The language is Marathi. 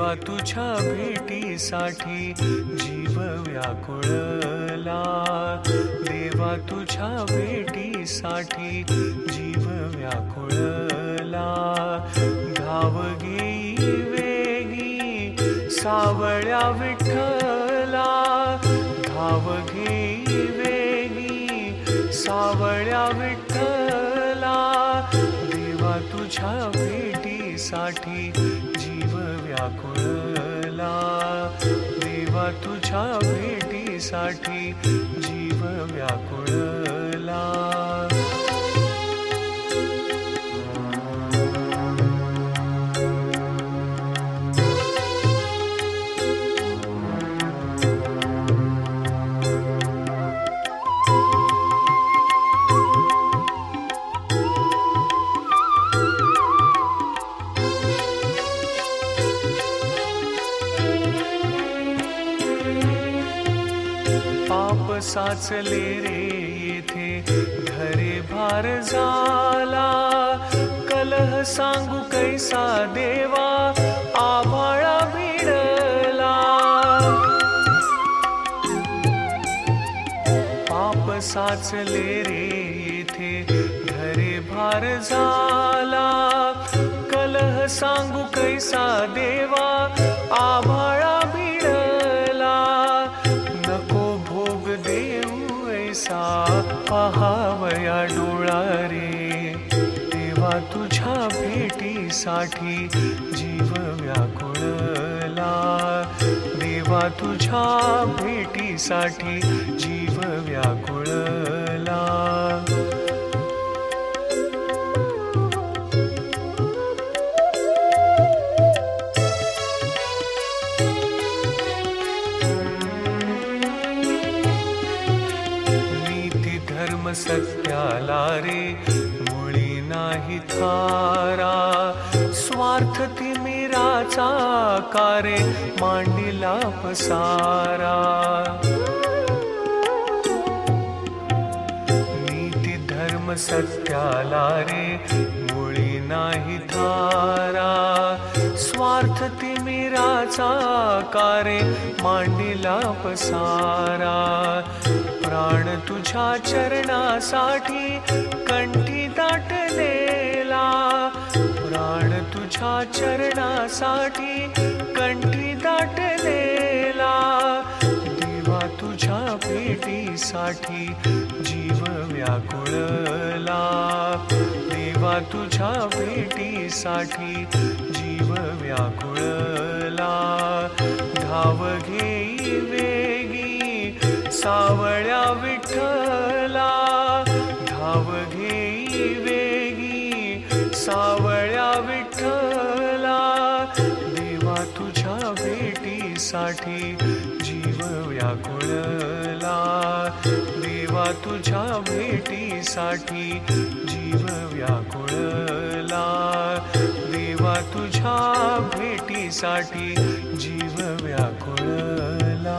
देवा तुझ्या भेटीसाठी जीव व्याकुळला, देवा तुझ्या भेटीसाठी जीव व्याकुळला. धाव घेई वेगी सावळ्या विठ्ठला, धाव घेई वेगी सावळ्या विठ्ठला. देवा तुझ्या भेटीसाठी जीव व्याकुळला, देवा तुझ्या भेटीसाठी जीव व्याकुळला. पाप साचले रे येथे घरे भार झाला, कलह सांगू कैसा देवा आभाळा भिडला. पाप साचले रे येथे घरे भार झाला, कलह सांगू कैसा देवा आभाळा भिडला. नको भोग देऊ ऐसा पहावया डोळा रे, देवा तुझ्या भेटीसाठी जीव व्याकुळला, देवा तुझ्या भेटीसाठी जीव व्याकुळला. सत्याला रे मुळी नाही थारा, स्वार्थ तिमिराचा कारे मांडिला पसारा. नीती धर्म सत्याला रे मुळी नाही थारा, स्वार्थ तिमिराचा कारे मांडिला पसारा. प्राण तुझ्या चरणासाठी कंठी दाटलेला, प्राण तुझ्या चरणासाठी कंठी दाटलेला. देवा तुझ्या भेटीसाठी जीव व्याकुळला, देवा तुझ्या भेटीसाठी जीव व्याकुळला. धाव घेई वेगी सावळ्या विठ्ठला, धाव घेई वेगी सावळ्या विठ्ठला. देवा तुझ्या भेटीसाठी जीव व्याकुळला, देवा तुझ्या भेटीसाठी जीव व्याकुळला, देवा तुझ्या भेटीसाठी जीव व्याकुळला.